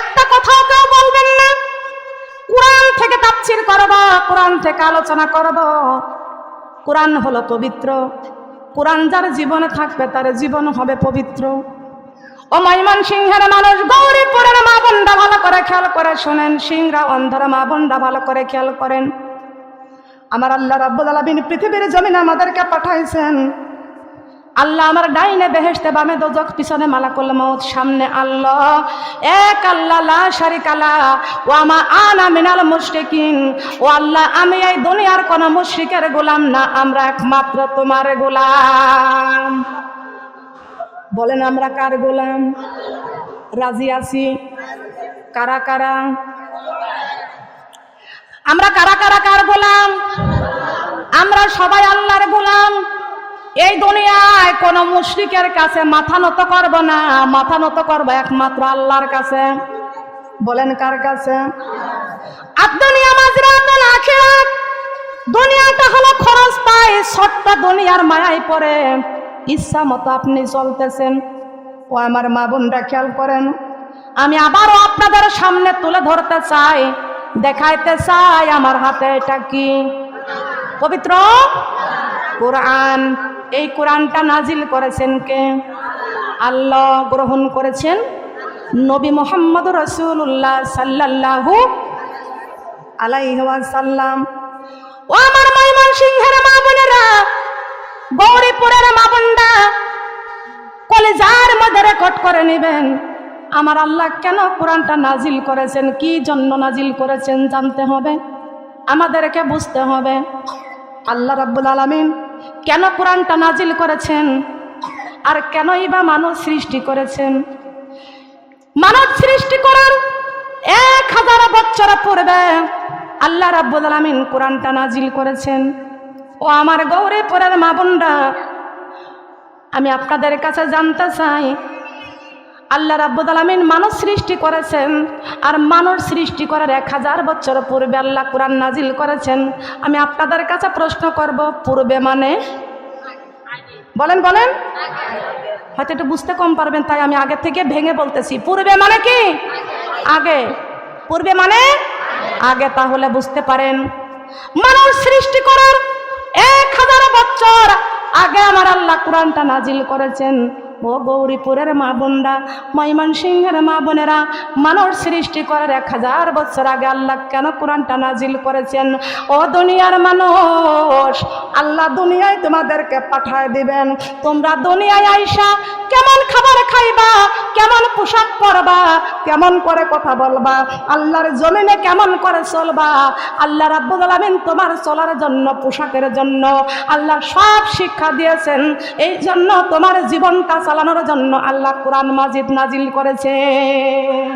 একটা কথাও কেউ বলবেন না। কোরআন থেকে তাফসীর করব, কোরআন থেকে আলোচনা করব। কোরআন হলো পবিত্র। কোরআন যার জীবনে থাকবে তার জীবন হবে পবিত্র। ও ময়মনসিংহের মানুষ, গৌরীপুরের মা বোনরা ভালো করে খেয়াল করে শোনেন, সিংড়া অন্ধর মা বোনরা ভালো করে খেয়াল করেন। আমার আল্লাহ রাব্বুল আলামিন পৃথিবীর জমিনে আমাদেরকে পাঠাইছেন। আল্লাহ আমার ডাইনে বেহেশতে, বামে দোজখ, পিছনে মালাকুল মউত, সামনে আল্লাহ, এক আল্লাহ লা শারিকা লাহ। ওয়া মা আনা মিনাল মুশরিকিন। ও আল্লাহ, আমি এই দুনিয়ার কোন মুশরিকের গোলাম না, আমরা একমাত্র তোমার গোলাম। বলেন আমরা কার গোলাম? রাজি আছি? কারা কারা? আমরা কারা কারা কার গোলাম? আমরা সবাই আল্লাহর গোলাম। এই দুনিয়ায় কোন মুশরিকের কাছে মাথা নত করব না, মাথা নত করব একমাত্র আল্লাহর কাছে। বলেন কার কাছে? আদ-দুনিয়া মাজরাতুল আখিরাত। দুনিয়াটা হলো খরচটাই, ছোট্ট দুনিয়ার মায়ায় পড়ে ইচ্ছা মতো আপনি চলতেছেন। ও আমার মা বোনরা খেয়াল করেন, আমি আবারও আপনাদের সামনে তুলে ধরতে চাই, দেখাইতে চাই আমার হাতে এটা কি? পবিত্র কোরআন। এই কোরআনটা নাজিল করেছেন কে? আল্লাহ। গ্রহণ করেছেন নবী মুহাম্মদ রাসূলুল্লাহ সাল্লাল্লাহু আলাইহি ওয়াসাল্লাম। ও আমার ময়মনসিংহের মা বোনেরা, গৌরীপুরের মা বোনরা, কলেজার মধ্যে রেকর্ড করে নেবেন। আমার আল্লাহ কেন কোরআনটা নাজিল করেছেন, কি জন্য নাজিল করেছেন জানতে হবে, আমাদেরকে বুঝতে হবে। আল্লাহ রাব্বুল আলামিন কেন কোরআনটা নাজিল করেছেন, আর কেনই বা মানুষ সৃষ্টি করেছেন? মানব সৃষ্টি করার 1000 বছর পূর্বে আল্লাহ রাব্বুল আলামিন কোরআনটা নাজিল করেছেন। ও আমার গৌরীপুরের মা বোনরা, আমি আপনাদের কাছে জানতে চাই, আল্লাহ রাব্বুল আলামিন মানুষ সৃষ্টি করেছেন, আর মানুষ সৃষ্টি করার 1000 বছর পূর্বে আল্লাহ কোরআন নাজিল করেছেন। আমি আপনাদের কাছে প্রশ্ন করব, পূর্বে মানে? বলেন বলেন। হয়তো একটু বুঝতে কম পারবেন, তাই আমি আগে থেকে ভেঙে বলতেছি। পূর্বে মানে কি? আগে। পূর্বে মানে আগে। তাহলে বুঝতে পারেন, মানুষ সৃষ্টি করার 1000 বছর আগে আমার আল্লাহ কোরআনটা নাজিল করেছেন। ও গৌরীপুরের মা বোনরা, ময়মনসিংহের মা বোনেরা, মানুষ সৃষ্টি করার 1000 বছর আগে আল্লাহ কেন কোরআনটা নাজিল করেছেন? ও দুনিয়ার মানুষ, আল্লাহ দুনিয়ায় তোমাদেরকে পাঠায় দিবেন। তোমরা দুনিয়ায় আইসা কেমন খাবার খাইবা, কেমন পোশাক পরবা, কেমন করে কথা বলবা, আল্লাহর জমিনে কেমন করে চলবা, আল্লাহ রাব্বুল আলামিন তোমার চলার জন্য, পোশাকের জন্য আল্লাহ সব শিক্ষা দিয়েছেন। এই জন্য তোমার জীবনটা চালানোর জন্য আল্লাহ কোরআন মাজিদ নাজিল করেছেন।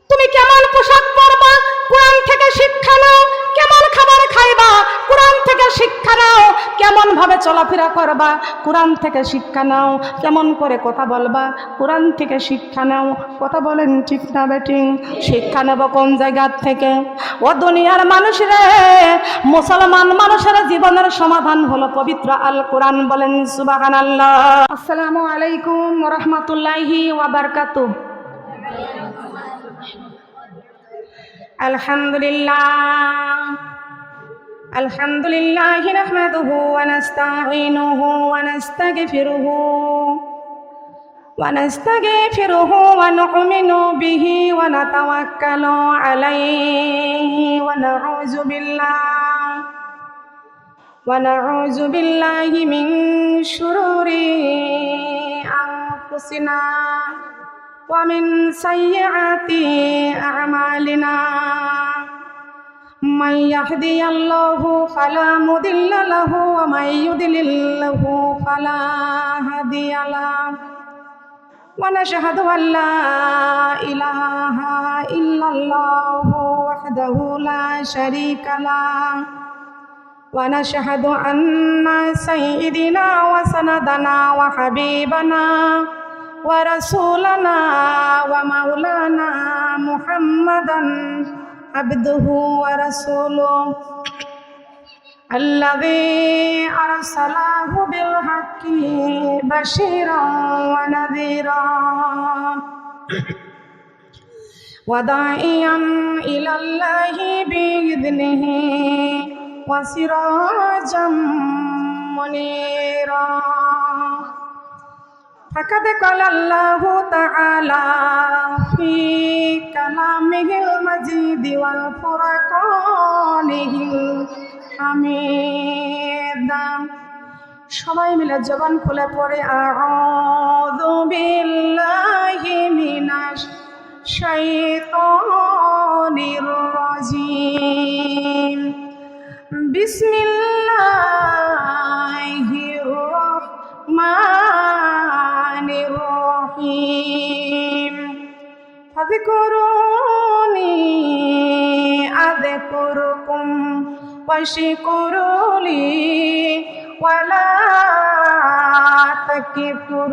তুমি কেমন পোশাক পরবা, কোরআন থেকে শিক্ষা নাও। কেমন খাবার খাইবা, কোরআন থেকে শিক্ষা নাও। কেমন ভাবে চলাফেরা করবা, কোরআন থেকে শিক্ষা নাও। কেমন করে কথা বলবা, কোরআন থেকে শিক্ষা নাও। কথা বলেন ঠিক না বেঠিক? শিক্ষা নেব কোন জায়গা থেকে? ও দুনিয়ার মানুষ রে, মুসলমান মানুষের জীবনের সমাধান হলো পবিত্র আল কোরআন। বলেন সুবহানাল্লাহ। আসসালামু আলাইকুম ওয়া রাহমাতুল্লাহি ওয়া বারাকাতুহু। আলহামদুলিল্লাহ নাহমাদুহু ওয়া নাস্তাঈনুহু ওয়া নাস্তাগফিরুহু ওয়া নু'মিনু বিহি ওয়া নাতাওয়াক্কালু আলাইহি ওয়া নাউযু বিল্লাহি মিন শুরুরি আনফুসিনা ওয়া মিন সাইয়্যাতি আ'মালিনা। মান ইয়াহদিয়াল্লাহু ফালা মুদিল্লা লাহু ওয়া মান ইউদ্লিলহু ফালা হাদিয়া লাহু। ওয়া নাশহাদু আল্লা ইলাহা ইল্লাল্লাহু ওয়াহদাহু লা শারীকা লাহু ওয়া নাশহাদু আন্না সাইয়্যিদিনা ওয়া সানাদানা ওয়া হাবিবানা ওয়া রাসূলানা ওয়া মাওলানা মুহাম্মাদান আবদুহু ওয়া রাসূলুহু আল্লাযী আরসালাহু বিল হাক্কি বাশীরান ওয়া নাযীরা وداعيا إلى الله بإذنه وسراجا منيرا فقد قال الله تعالى في كلامه المجيد والفرقانه الحميد সবাই মিলে জবান খুলে পড়ে আউযু বিল্লাহি মিনাশ শাইতানির রাজিম বিসমিল্লাহির রাহমানির রহিম ফাযকুরুনি আযকুরকুম ওয়াশকুরুলি ওয়ালা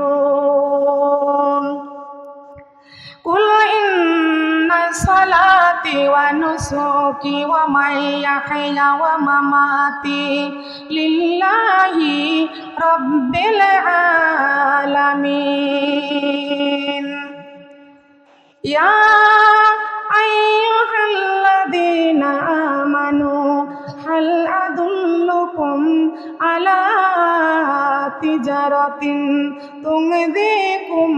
তাকফুরুন কুল ইন্না সালাতি ওয়া নুসুকি ওয়া মাহইয়া ওয়া মামাতি লিল্লাহি রাব্বিল আলামিন ইয়া আইয়ুহাল্লাযীনা আমানু হাল আদুল্লুকুম আলা তিজারাতিন তুনজিকুম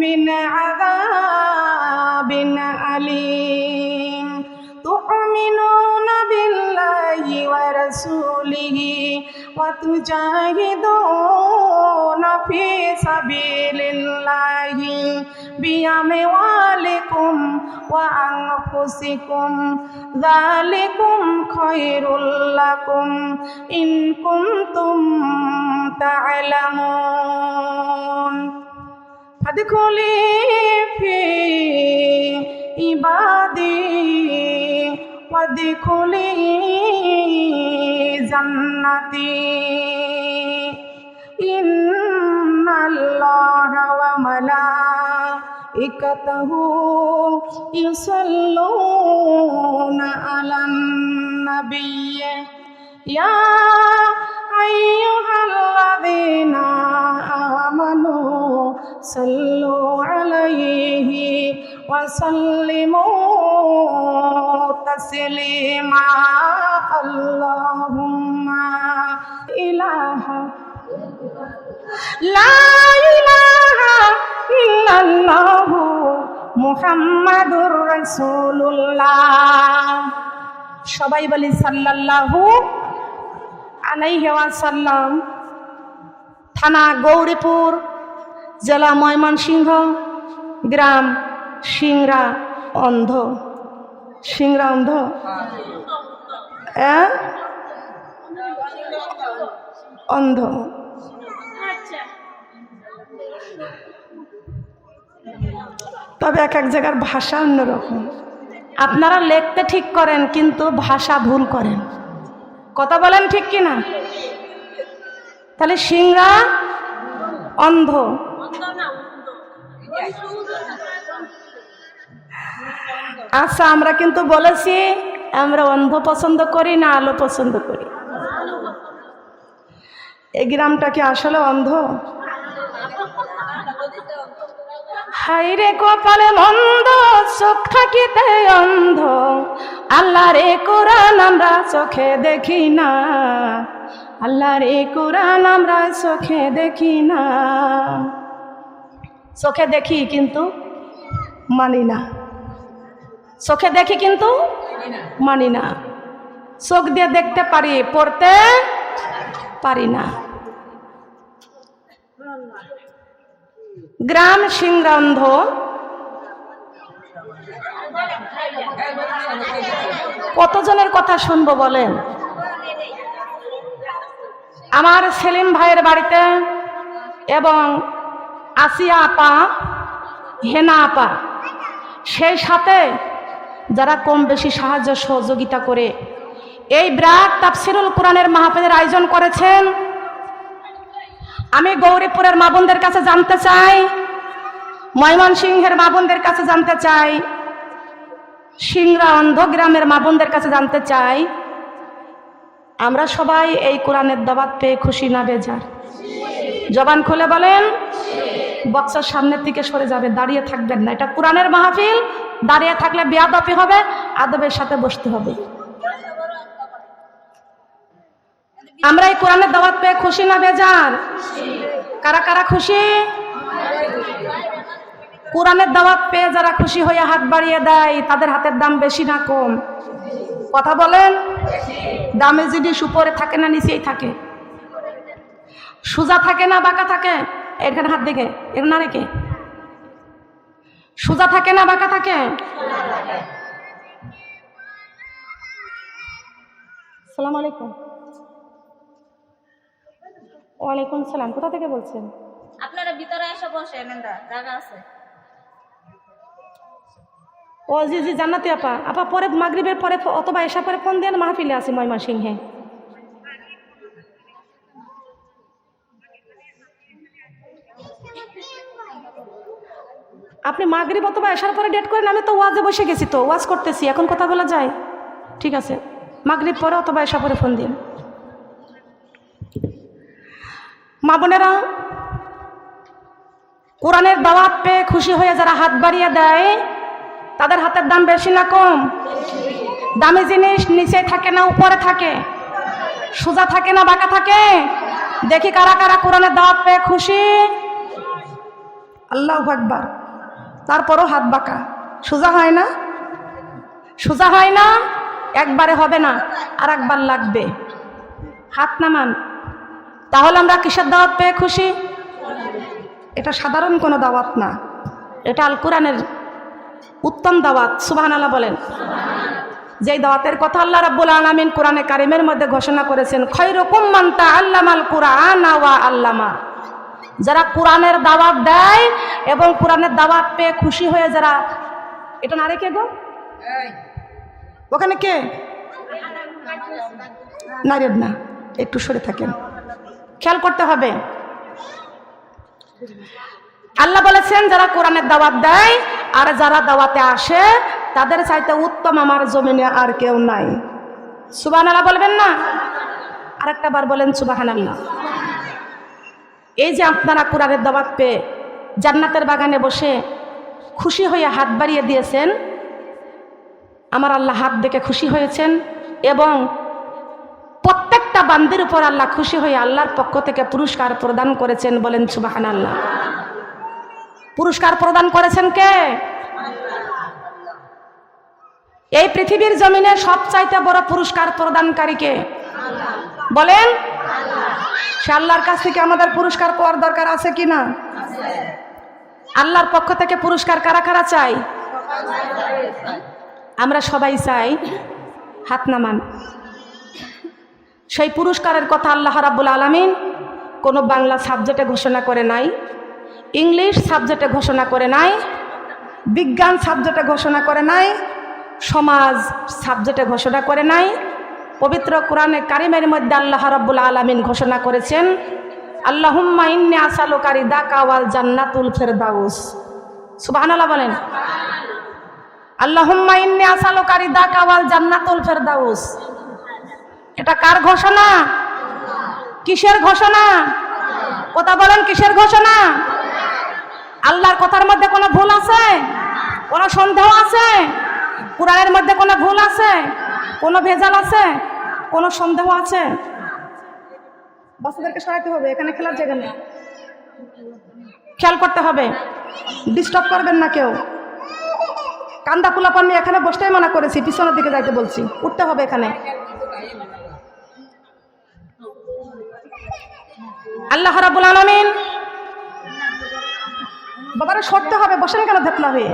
মিন আযাবিন আলীম তু'মিনুনা বিল্লাহি ওয়া রাসূলিহি ওয়া তুজাহিদুনা ফি সাবিলিল্লাহি বিআমওয়ালিকুম ওয়া আনফুসিকুম যালিকুম খায়রুল লাকুম ইন কুনতুম তা'লামুন ফাদখুলি ফি ইবাদি ওয়াদখুলি জান্নাতি ইন্নাল্লাহা ওয়া মালাইকাতাহু ইউসাল্লুনা আলান নাবিয়্য ইয়া আইয়ুহাল্লাযীনা আমানু সাল্লু আলাইহি ওয়া সাল্লিমু তাসলিমা আল্লাহুম্মা ইলাহা লা ইলাহা ইল্লাল্লাহু মুহাম্মাদুর রাসূলুল্লাহ সবাই বলি সাল্লাল্লাহু আলাইহি ওয়াসাল্লাম থানা গৌরীপুর জেলা ময়মনসিংহ গ্রাম সিংড়া অন্ধ সিংড়া অন্ধ অন্ধ তবে এক এক জায়গার ভাষা অন্যরকম আপনারা লিখতে ঠিক করেন কিন্তু ভাষা ভুল করেন কথা বলেন ঠিক কিনা তাহলে সিংড়া অন্ধ আচ্ছা আমরা কিন্তু বলেছি আমরা অন্ধ পছন্দ করি না আলো পছন্দ করি এই গ্রামটা কি আসলে অন্ধ হাইরে কপালে মন্দ চোখ থাকিতে অন্ধ আল্লাহর এই কোরআন আমরা চোখে দেখি না আল্লাহর এই কোরআন আমরা চোখে দেখি না চোখে দেখি কিন্তু মানি না চোখে দেখি কিন্তু মানি না চোখ দিয়ে দেখতে পারি পড়তে পারি না গ্রাম সিংড়া অন্ধ কতজনের কথা শুনবো বলেন আমার সেলিম ভাইয়ের বাড়িতে এবং আসিয়া আপা হেনা আপা সেই সাথে যারা কম বেশি সাহায্য সহযোগিতা করে এই বিরাট তাফসিরুল কোরআনের মাহফিলের আয়োজন করেছেন আমি গৌরীপুরের মা বোনদের কাছে জানতে চাই ময়মনসিংহের মা বোনদের কাছে জানতে চাই সিংড়া অন্ধ গ্রামের মা বোনদের কাছে জানতে চাই আমরা সবাই এই কোরআনের দাওয়াত পেয়ে খুশি না বেজার জবান খুলে বলেন বক্সের সামনের দিকে সরে যাবে, দাঁড়িয়ে থাকবেন না। এটা কোরআনের মাহফিল, দাঁড়িয়ে থাকলে বেয়াদবি হবে, আদবের সাথে বসতে হবে। আমরা এই কোরআনের দাওয়াত পেয়ে খুশি না বেজার? কারা কারা খুশি? কোরআনের দাওয়াত পেয়ে যারা খুশি হয়ে হাত বাড়িয়ে দেয় তাদের হাতের দাম বেশি না কম? কথা বলেন। দামে জিনিস উপরে থাকে না নিচেই থাকে? সোজা থাকে না বাঁকা থাকে? এখানে হাত দিকে, এর না রেখে সোজা থাকে না বাঁকা থাকে? আসসালামু আলাইকুম। ওয়ালাইকুম সালাম। কোথা থেকে বলছেন? আপনারা ভিতরে এসে বসেন, জায়গা আছে। ও জি জি, জান্নাতি আপা। আপা পরে মাগরিবের পরে অথবা এসা পরে ফোন দেন, মাহফিলে আছি ময়মনসিংহে। আপনি মাগরিব অথবা এসার পরে ডেট করেন, আমি তো ওয়াজে বসে গেছি, তো ওয়াজ করতেছি, এখন কথা বলা যায়? ঠিক আছে, মাগরিব পরে অথবা এসা পরে ফোন দিন। মা বোনেরা, কোরআনের দাওয়াত পেয়ে খুশি হয়ে যারা হাত বাড়িয়ে দেয় তাদের হাতের দাম বেশি না কম? দামি জিনিস নিচে থাকে না উপরে থাকে? সোজা থাকে না বাঁকা থাকে? দেখি কারা কারা কোরআনের দাওয়াত পেয়ে খুশি। আল্লাহু আকবার। তারপরও হাত বাঁকা, সোজা হয় না? সোজা হয় না, একবারে হবে না, আর একবার লাগবে। হাত নামান। তাহলে আমরা কিসের দাওয়াত পেয়ে খুশি? এটা সাধারণ কোনো দাওয়াত না, এটা আল কোরআনের উত্তম দাওয়াত। সুবহানাল্লাহ বলেন। যেই দাওয়াতের কথা আল্লাহ রাব্বুল আলামিন কোরআনে কারিমের মধ্যে ঘোষণা করেছেন, খায়রুকুম মান তাআল্লামাল কুরআনা ওয়া আল্লামা। যারা কোরআনের দাওয়াত দেয় এবং কোরআনের দাওয়াত পেয়ে খুশি হয়ে যারা, এটা না রেখে গো ওখানে কে নারেব না, একটু সরে থাকেন, খেয়াল করতে হবে। আল্লাহ বলেছেন যারা কোরআনের দাওয়াত দেয় আর যারা দাওয়াতে আসে তাদের চাইতে উত্তম আমার জমিনে আর কেউ নাই। সুবহানাল্লাহ বলবেন না? আরেকটা বার বলেন সুবহানাল্লাহ। এই যে আপনারা কোরআনের দাওয়াত পেয়ে জান্নাতের বাগানে বসে খুশি হয়ে হাত বাড়িয়ে দিয়েছেন, আমার আল্লাহ হাত দেখে খুশি হয়েছেন এবং প্রত্যেকটা বান্দির উপর আল্লাহ খুশি হয়ে আল্লাহর পক্ষ থেকে পুরস্কার প্রদান করেছেন। বলেন সুবহানাল্লাহ। পুরস্কার প্রদান করেছেন কে? এই পৃথিবীর জমিনে সবচাইতে বড় পুরস্কার প্রদানকারী কে? বলেন। সে আল্লাহর কাছ থেকে আমাদের পুরস্কার পাওয়ার দরকার আছে কি না? আল্লাহর পক্ষ থেকে পুরস্কার কারা কারা চাই? আমরা সবাই চাই। হাত নামান। সেই পুরস্কারের কথা আল্লাহ রাব্বুল আলামিন কোনো বাংলা সাবজেক্টে ঘোষণা করে নাই, ইংলিশ সাবজেক্টে ঘোষণা করে নাই, বিজ্ঞান সাবজেক্টে ঘোষণা করে নাই, সমাজ সাবজেক্টে ঘোষণা করে নাই। পবিত্র কোরআনে কারিমের মধ্যে আল্লাহ রাব্বুল আলামিন ঘোষণা করেছেন, আল্লাহুম্মা ইন্নী আসআলুকা রিদাকা ওয়াল জান্নাতুল ফিরদাউস। সুবহানাল্লাহ বলেন। আল্লাহুম্মা ইন্নী আসআলুকা রিদাকা ওয়াল জান্নাতুল ফিরদাউস। এটা কার ঘোষণা? কিসের ঘোষণা? কথা বলেন, কিসের ঘোষণা? আল্লাহর কথার মধ্যে কোনো ভুল আছে? কোনো সন্দেহ আছে? কোরআনের মধ্যে কোনো ভুল আছে? কোনো ভেজাল আছে? কোনো সন্দেহ আছে? বাচ্চাদেরকে সরাইতে হবে, এখানে খেলার জায়গা নেই, খেয়াল করতে হবে, ডিস্টার্ব করবেন না কেউ। কান্দা কুলাপান নিয়ে এখানে বসতেই মানা করেছি, পিছনের দিকে যাইতে বলছি, উঠতে হবে এখানে। আল্লাহ রাব্বুল আলামিন, বাবারা সরতে হবে, বসেন কেন ধেতলা হয়ে?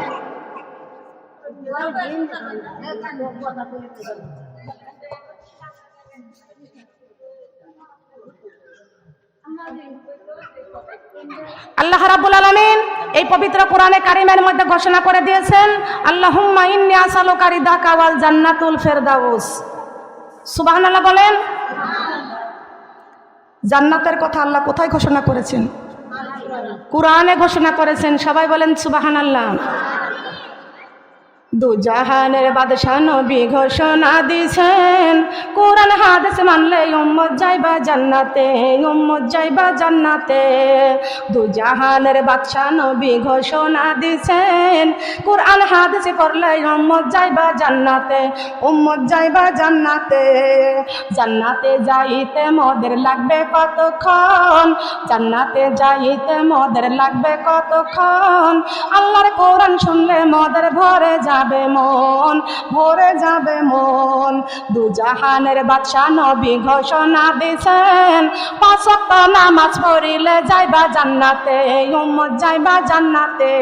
আল্লাহ রাব্বুল আলামিন এই পবিত্র কোরআনে কারিমের মধ্যে ঘোষণা করে দিয়েছেন, আল্লাহুম্মা ইন্নী আসআলুকা রিদাকা ওয়াল জান্নাতুল ফিরদাউস। সুবহানাল্লাহ বলেন। জান্নাতের কথা আল্লাহ কোথায় ঘোষণা করেছেন? কোরআনে ঘোষণা করেছেন। সবাই বলেন সুবহানাল্লাহ। দু জাহানের বাদশাহ নবী ঘোষণা দিছেন, কোরআন হাদিস মানলে উম্মত যাইবা জান্নাতে, উম্মত যাইবা জান্নাতে। দু জাহানের বাদশাহ নবী ঘোষণা দিছেন, কোরআন হাদিস পড়লে উম্মত যাইবা জান্নাতে, উম্মত যাইবা জান্নাতে। জান্নাতে যাইতে মোদের লাগবে কতক্ষণ, জান্নাতে যাইতে মোদের লাগবে কতক্ষণ। আল্লাহর কোরআন শুনলে মোদের ভরে যাবে মন, ভরে যাবে মন। দু জাহানের বাদশাহ নবী ঘোষণা দিছেন, 5 ওয়াক্ত নামাজ পড়িলে যাইবা জান্নাতে, উম্মত যাইবা জান্নাতে।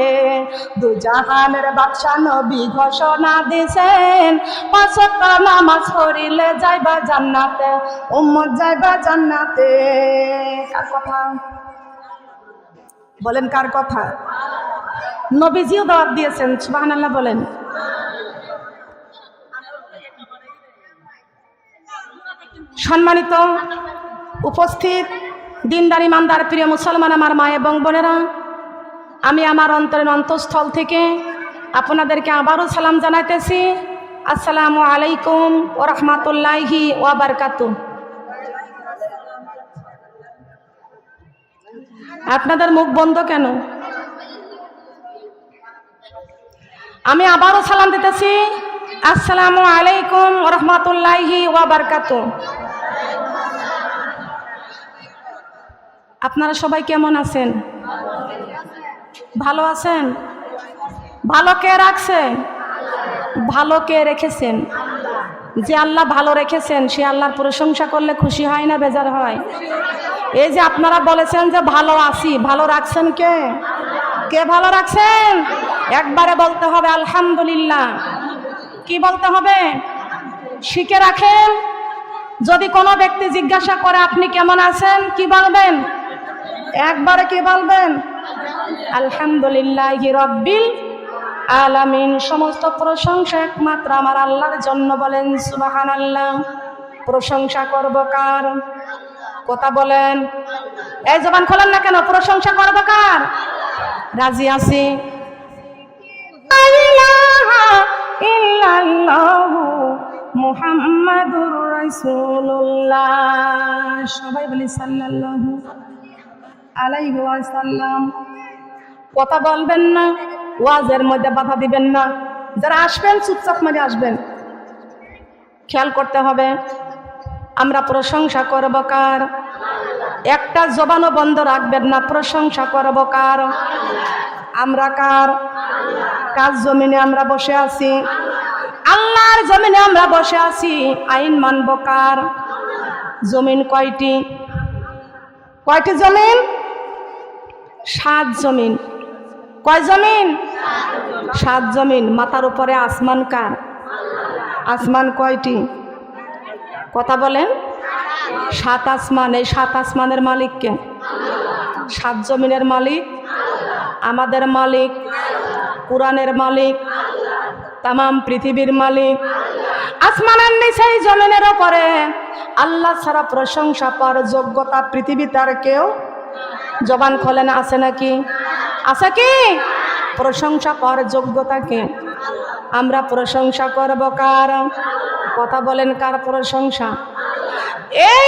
দু জাহানের বাদশাহ নবী ঘোষণা দিছেন, 5 ওয়াক্ত নামাজ পড়িলে যাইবা জান্নাতে, উম্মত যাইবা জান্নাতে। কার কথা বলেন? কার কথা? নবীজিও দাওয়াত দিয়েছেন, সুবহানাল্লাহ বলেন। সম্মানিত উপস্থিত দিনদার ইমানদার প্রিয় মুসলমান আমার মা এবং বোনেরা, আমি আমার অন্তরের অন্তঃস্থল থেকে আপনাদেরকে আবারও সালাম জানাইতেছি। আসসালামু আলাইকুম ওয়া রাহমাতুল্লাহি ওয়া বারাকাতুহু। আপনাদের মুখ বন্ধ কেন? আমি আবারও সালাম দিতেছি, আসসালামু আলাইকুম ওয়া রাহমাতুল্লাহি ওয়া বারাকাতুহু। আপনারা সবাই কেমন আছেন? ভালো আছেন? ভালো কে রাখছে? ভালো কে রেখেছেন? যে আল্লাহ ভালো রেখেছেন সে আল্লাহর প্রশংসা করলে খুশি হয় না বেজার হয়? এই যে আপনারা বলেছেন যে ভালো আছি, ভালো রাখছেন কে? কে ভালো রাখছেন? একবারে বলতে হবে আলহামদুলিল্লাহ। কি বলতে হবে? শিখে রাখেন। যদি কোনো ব্যক্তি জিজ্ঞাসা করে আপনি কেমন আছেন, কি বলবেন? একবারে কি বলবেন? আলহামদুলিল্লাহি রাব্বিল আলামিন। সমস্ত প্রশংসা একমাত্র আমার আল্লাহর জন্য। বলেন সুবহানাল্লাহ। প্রশংসা করব কার? কথা বলেন। এই জবান খোলেন না কেন? প্রশংসা করব কার? রাজি আছি। লা ইলাহা ইল্লাল্লাহু মুহাম্মাদুর রাসূলুল্লাহ। সবাই বলি সাল্লাল্লাহু আলাইহি ওয়াসাল্লাম। কথা বলবেন না, ওয়াজের মধ্যে বাধা দিবেন না। যারা আসবেন চুপচাপ মানে আসবেন। খেয়াল করতে হবে আমরা প্রশংসা করব কার? একটা জবানও বন্ধ রাখবেন না। প্রশংসা করব কার? আমরা কার? কার জমিনে আমরা বসে আছি? আল্লাহর জমিনে আমরা বসে আছি। আইন মানব কার? জমিন কয়টি? কয়টি জমিন? 7 জমিন। কয় জমিন? 7 জমিন। মাথার উপরে আসমান কার? আসমান কয়টি? কথা বলেন। 7 আসমান। এই 7 আসমানের মালিক কে? 7 জমিনের মালিক আমাদের মালিক, কুরআনের মালিক, তামাম পৃথিবীর মালিক। আসমানের নিচে জমিনের উপরে আল্লাহ ছাড়া প্রশংসা পাওয়ার যোগ্যতা পৃথিবীতে আর কেউ? জবান খোলেন, আছে নাকি? আছে কি? প্রশংসা পাওয়ার যোগ্যতা কে? আমরা প্রশংসা করব কার? কথা বলেন, কার প্রশংসা? এই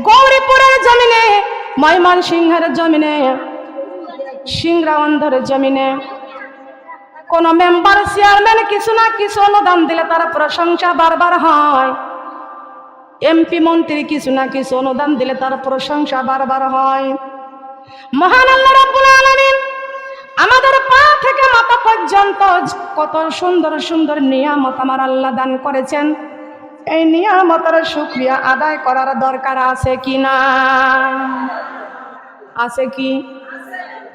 গৌরীপুরের জমিনে, ময়মনসিংহের জমিনে, সিংড়াবন্ধের জমিনে কোন মেম্বার চেয়ারম্যান কিছু না কিছু অনুদান দিলে তার প্রশংসা বারবার হয়। এমপি মন্ত্রী কিছু না কিছু অনুদান দিলে তার প্রশংসা বারবার হয়। মহান আল্লাহ রাব্বুল আলামিন আমাদের পা থেকে মাথা পর্যন্ত কত সুন্দর সুন্দর নিয়ামত আমার আল্লাহ দান করেছেন। এই নিয়ামতের শুকরিয়া আদায় করার দরকার আছে কি না? আছে কি?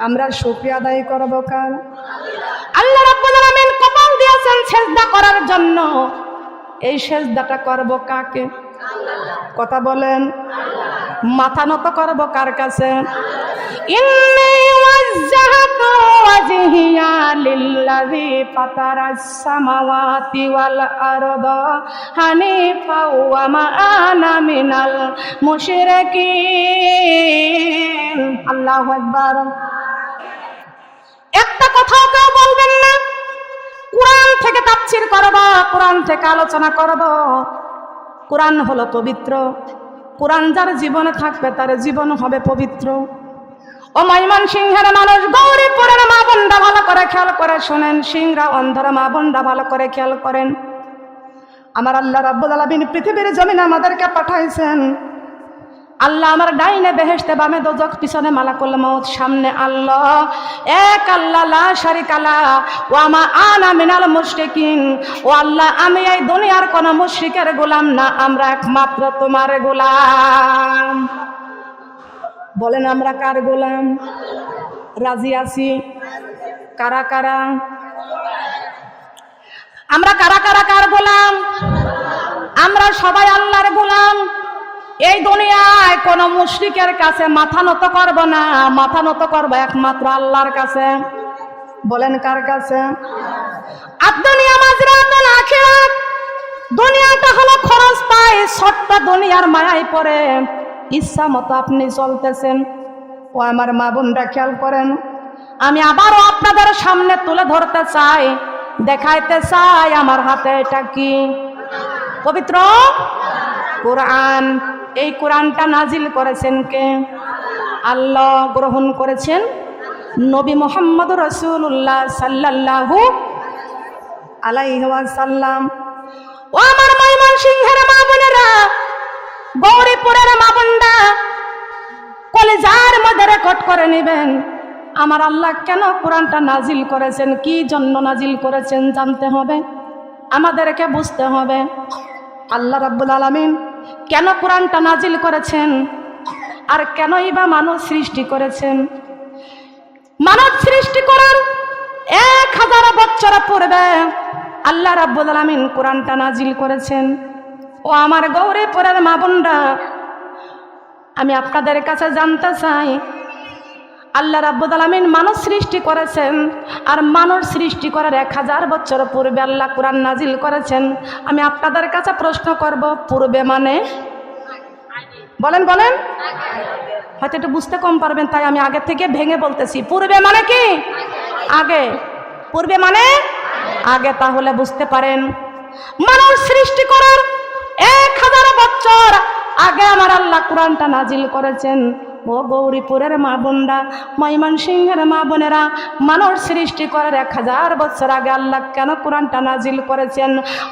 আমরা শুকরিয়া আদায় করব কার? আল্লাহ রাব্বুল আলামিন কপাল দিয়েছেন সিজদা করার জন্য। এই সিজদাটা করব কাকে? কথা বলেন। মাথা নত করব কার কাছে? ইন্নী ওয়াজ্জাহতু ওয়াজহিয়া লিল্লাযী ফাতারাস সামাওয়াতি ওয়াল আরদা হানিফা ওয়া মা আনা মিনাল মুশরিকিন। আল্লাহু আকবার। একটা কথাও কেউ বলবেন না। কুরআন থেকে তাফসীর করব, কোরআন থেকে আলোচনা করব। কোরআন হলো পবিত্র, কোরআন যার জীবনে থাকবে তার জীবন হবে পবিত্র। ও ময়মনসিংহের মানুষ, গৌরীপুরের মা বোনরা ভালো করে খেয়াল করে শোনেন, সিংরা অন্ধরা মা বোনরা ভালো করে খেয়াল করেন। আমার আল্লাহ রাব্বুল আলামিন পৃথিবীর জমিনে আমাদেরকে পাঠাইছেন। আল্লাহ আমার ডাইনে বেহেশতে, বামে দোজখ, পিছনে মালাকুল মউত, সামনে আল্লাহ, এক আল্লাহ লা শারিকা লা, ওয়া মা আনা মিনাল মুশরিকিন। ও আল্লাহ, আমি এই দুনিয়ার কোন মুশরিকের গোলাম না, আমরা একমাত্র তোমার গোলাম। বলেন আমরা কার গোলাম? রাজি আছি? কারা কারা? আমরা কারা কারা কার গোলাম? আমরা সবাই আল্লাহর গোলাম। এই দুনিয়ায় কোন মুশরিকের কাছে মাথা নত করব না, মাথা নত করব একমাত্র আল্লাহর কাছে। বলেন কার কাছে? আদ-দুনিয়া মাজরাতুল আখিরাত। দুনিয়াটা হলো ক্ষণস্থায়ী, ছোট্ট দুনিয়ার মায়ায় পড়ে ইচ্ছা মতো আপনি চলতেছেন। ও আমার মা বোনরা খেয়াল করেন, আমি আবারও আপনাদের সামনে তুলে ধরতে চাই, দেখাইতে চাই আমার হাতে এটা কি? পবিত্র কোরআন। এই কোরআনটা নাজিল করেছেন কে? আল্লাহ। গ্রহণ করেছেন নবী মুহাম্মদ রাসূলুল্লাহ সাল্লাল্লাহু আলাইহি ওয়াসাল্লাম। ও আমার ময়মনসিংহের মা বোনেরা, গৌরীপুরের মা বোনরা, কলেজার মধ্যে রেকর্ড করে নেবেন, আমার আল্লাহ কেন কোরআনটা নাজিল করেছেন, কি জন্য নাজিল করেছেন জানতে হবে, আমাদেরকে বুঝতে হবে। আল্লাহ রাব্বুল আলামিন কেন কোরআনটা নাজিল করেছেন, আর কেনই বা মানুষ সৃষ্টি করেছেন? মানব সৃষ্টি করার 1000 বছর পূর্বে আল্লাহ রাব্বুল আলামিন কোরআনটা নাজিল করেছেন। ও আমার গৌরীপুরের মা বোনরা, আমি আপনাদের কাছে জানতে চাই, আল্লাহ রাব্বুল আলামিন মানুষ সৃষ্টি করেছেন, আর মানুষ সৃষ্টি করার 1000 বছর পূর্বে আল্লাহ কোরআন নাজিল করেছেন। আমি আপনাদের কাছে প্রশ্ন করব, পূর্বে মানে? বলেন বলেন। হয়তো একটু বুঝতে কম পারবেন, তাই আমি আগে থেকে ভেঙে বলতেছি। পূর্বে মানে কি? আগে। পূর্বে মানে আগে, তাহলে বুঝতে পারেন। মানুষ সৃষ্টি করার 1000 বছর আগে আমার আল্লাহ কোরআনটা নাজিল করেছেন। ও গৌরীপুরের মা বোনরা, ময়মনসিংহের মা বোনেরা, মানুষ সৃষ্টি করার 1000 বছর আগে আল্লাহ কেন কোরআনটা নাজিল করেছেন?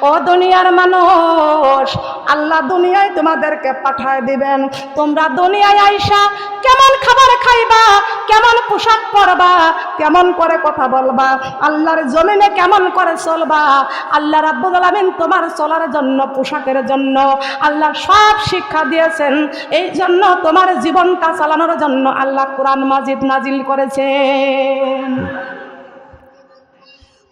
ও দুনিয়ার মানুষ, আল্লাহ দুনিয়ায় তোমাদেরকে পাঠায় দিবেন। তোমরা দুনিয়ায় আইসা কেমন খাবার খাইবা, কেমন পোশাক পরবা, কেমন করে কথা বলবা, আল্লাহর জমিনে কেমন করে চলবা, আল্লাহ রাব্বুল আলামিন তোমার চলার জন্য, পোশাকের জন্য আল্লাহ সব শিক্ষা দিয়েছেন। এই জন্য তোমার জীবনটা চালানোর জন্য আল্লাহ কোরআন মাজিদ নাজিল করেছেন।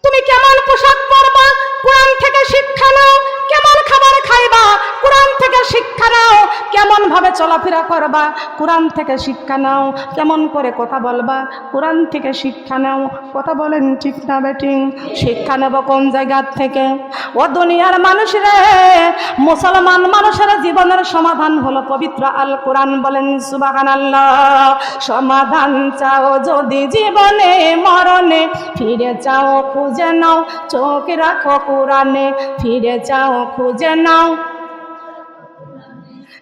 তুমি কেমন পোশাক পরবা, কোরআন থেকে শিক্ষা নাও। কেমন খাবার খাইবা, কোরআন থেকে শিক্ষা নাও। কেমন ভাবে চলাফেরা করবা, কোরআন থেকে শিক্ষা নাও। কেমন করে কথা বলবা, কোরআন থেকে শিক্ষা নাও। কথা বলেন ঠিক না বেঠিক? শিক্ষা নেব কোন জায়গা থেকে? ও দুনিয়ার মানুষরে, মুসলমান মানুষের জীবনের সমাধান হলো পবিত্র আল কোরআন। বলেন সুবহানাল্লাহ। সমাধান চাও যদি জীবনে মরণে, ফিরে চাও খুঁজে নাও, চোখ রাখো কোরআনে। ফিরে চাও খুঁজে নাও,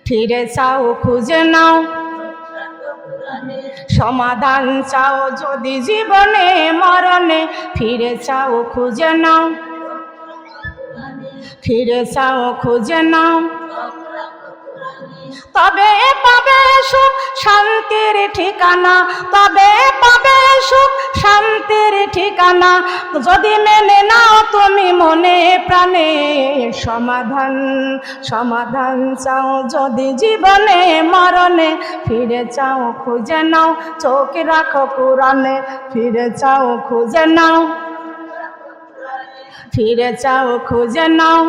ফিরে চাও খুঁজে নাও, সমাধান চাও যদি জীবনে মরণে। ফিরে চাও খুঁজে নাও, ফিরে চাও খুঁজে নাও, তবে পাবে সুখ শান্তির ঠিকানা। তবে পাবে সুখ শান্তির ঠিকানা, যদি মেনে নাও তুমি মনে প্রাণে। সমাধান, সমাধান চাও যদি জীবনে মরণে। ফিরে চাও খুঁজে নাও, চোখ রাখো কোরআনে। ফিরে চাও খুঁজে নাও, ফিরে চাও খুঁজে নাও,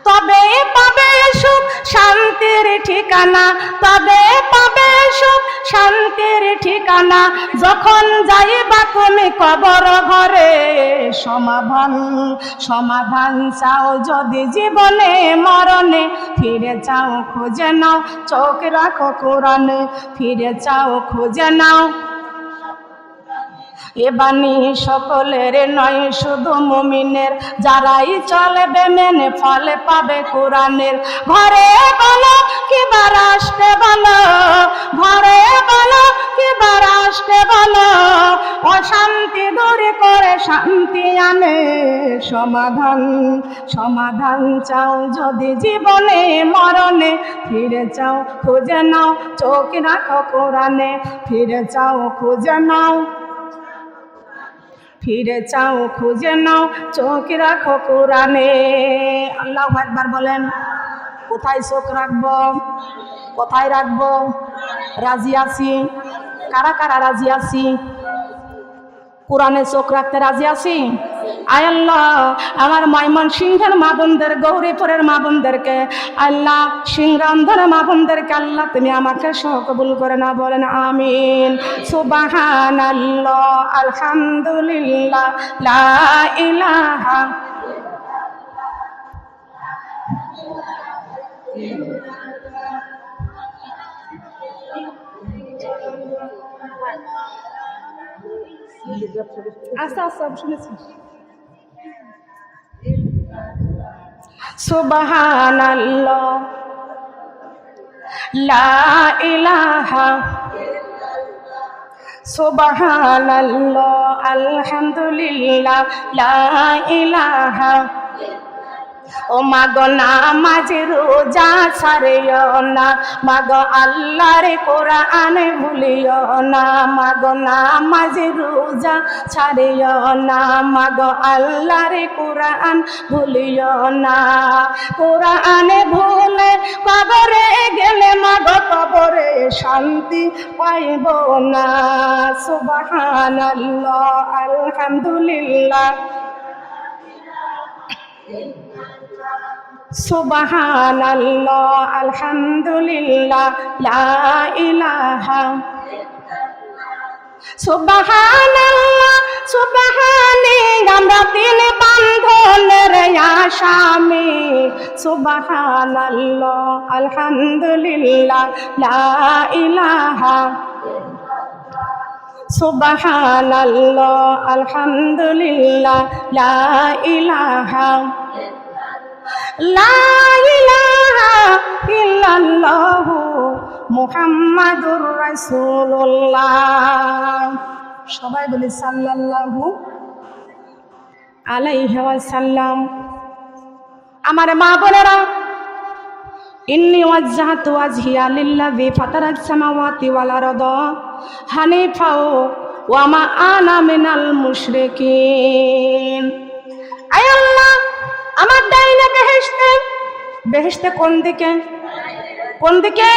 তবে পাবে সুখ শান্তির ঠিকানা। তবে পাবে সুখ শান্তির ঠিকানা, যখন যাইবা তুমি কবর ঘরে। সমাধান, সমাধান চাও যদি জীবনে মরণে। ফিরে চাও খুঁজে নাও, চোখ রাখো কোরআনে। ফিরে চাও খুঁজে নাও, এ বাণী সকলের নয় শুধু মুমিনের, যারাই চলবে মেনে ফল পাবে কোরআনের। ঘরে বলো কিবা রাষ্ট্রে বলো, ঘরে বলো কিবা রাষ্ট্রে বলো, অশান্তি দূর করে শান্তি আনে সমাধান। সমাধান চাও যদি জীবনে মরণে, ফিরে চাও খুঁজে নাও চোখ রাখো কোরআনে। ফিরে চাও খুঁজে নাও, ফিরে চাও খুঁজে নাও চোখ রাখো কোরআনে। আল্লাহু আকবার বলেন। কোথায় চোখ রাখবো, কোথায় রাখবো? রাজি আছি? কারা কারা রাজি আছি? কোরআনে চোখ রাখতে রাজি আছি? আয় আল্লাহ, আমার ময়মনসিংহের মা বোনদের, গৌরীপুরের মা বোনদেরকে আল্লাহ, সিংরামধর মা বোনদেরকে আল্লাহ তুমি আমাকে সহ কবুল করে না, বলেন আমিন। সুবহানাল্লাহ, আলহামদুলিল্লাহ, লা ইলাহা আচ্ছা আচ্ছা শুনেছি। সুবহানাল্লাহ, লা ইলাহা, সুবহানাল্লাহ, আলহামদুলিল্লাহ, লা ইলাহা। ও মাগো নামাজ রোজা ছাড়িও না, মাগো আল্লাহর কোরআন ভুলিও না। মাগো নামাজ রোজা ছাড়িও না, মাগো আল্লাহর কোরআন ভুলিও না। কোরআনে ভুলে কবরে গেলে মাগো কবরে শান্তি পাইব না। সুবহানাল্লাহ, আলহামদুলিল্লাহ, সুবহানাল্লাহ, আলহামদুলিল্লাহ, লা ইলাহা। সুবহানাল্লাহ, সুবহানি, আমরা তিন বান্ধনের আসামি। সুবহানাল্লাহ, আলহামদুলিল্লাহ, লা ইলাহা। সুবহানাল্লাহ, আলহামদুলিল্লাহ, লা ইলাহা। লা ইলাহা ইল্লাল্লাহু মুহাম্মাদুর রাসূলুল্লাহ। সবাই বলি সাল্লাল্লাহু আলাইহি ওয়াসাল্লাম। আমার মা বোনেরা, ইন্নী ওয়াজ্জাহতু ওয়াজহিয়া লিল্লাযী ফাতারাস সামাওয়াতি ওয়াল আরদা হানিফা ওয়া মা আনা মিনাল মুশরিকিন। আয় আল্লাহ, আমার ডাইনে বেহেশতে, বেহেশতে কোন দিকে? কোন দিকে?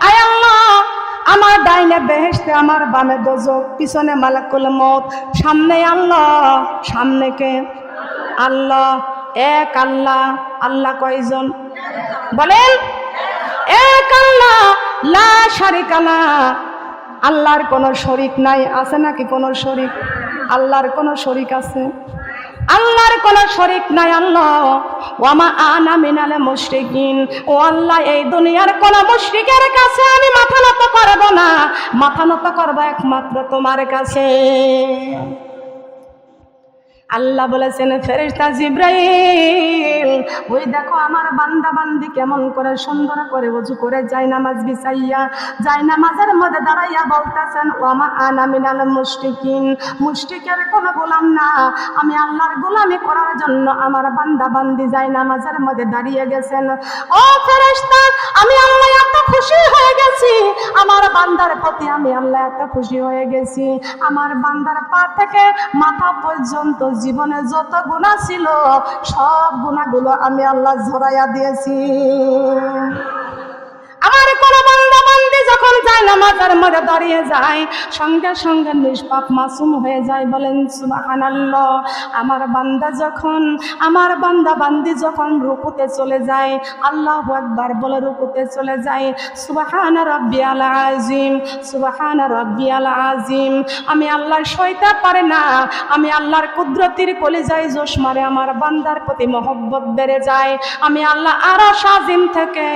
আয় আল্লাহ, আমার ডাইনে বেহেশতে, আমার বামে দোজখ, পিছনে মালাকুল মউত, সামনে আল্লাহ। সামনে কে? আল্লাহ। এক আল্লাহ। আল্লাহ কয়জন বলেন? এক আল্লাহ, লা শারিকা লা। আল্লাহর কোনো শরীক নাই। আছে নাকি কোনো শরীক? আল্লাহর কোনো শরীক আছে? আল্লাহর কোনো শরীক নাই। আল্লাহ, ওয়া মা আনা মিনাল মুশরিকিন। ও আল্লাহ, এই দুনিয়ার কোন মুশরিকের কাছে আমি মাথা নত করব না, মাথা নত করব একমাত্র তোমার কাছে। আল্লাহ বলেছেন, ফেরেশতা জিবরাইল, ওই দেখো আমার বান্দা বান্দি কেমন করে সুন্দর করে ওযু করে জায়নামাজ বিছাইয়া জায়নামাজের মধ্যে দাঁড়াইয়া বলতেছেন, ওয়া মা আনা মিনাল মুশরিকিন। মুশরিকের কোন গোলাম না, আমি আল্লাহর গোলামি করার জন্য আমার বান্দা বান্দি জায়নামাজের মধ্যে দাঁড়িয়ে গেছেন। ও ফেরেশতা, আমি আল্লাহ এত খুশি হয়ে গেছি, আমার বান্দার প্রতি আমি আল্লাহ এত খুশি হয়ে গেছি, আমার বান্দার পা থেকে মাথা পর্যন্ত জীবনে যত গুনাহ ছিল সব গুনাহগুলো আমি আল্লাহ ঝরাইয়া দিয়েছি। আমার কোন বান্দা বান্দি যখন জায়নামাজের মধ্যে দাঁড়িয়ে যায়, সঙ্গে সঙ্গে নিষ্পাপ মাসুম হয়ে যায়। বলেন সুবহানাল্লাহ। আমার বান্দা যখন, আমার বান্দা বান্দি যখন রুকুতে চলে যায়, আল্লাহু আকবার বলে রুকুতে চলে যায়, সুবহানা রাব্বিয়াল আযীম, সুবহানা রাব্বিয়াল আযীম। আমি আল্লাহ সইতে পারে না, আমি আল্লাহর কুদরতির কলিজায় জোশ মারে, আমার বান্দার প্রতি মহব্বত বেড়ে যায়। আমি আল্লাহ আরশ আযীম থেকে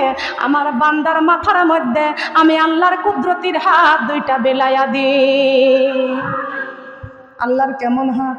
আমার বান্দার মাথার মধ্যে আমি আল্লাহর কুদরতির হাত দুইটা বেলাইয়া দিই। আল্লাহর কেমন হাত?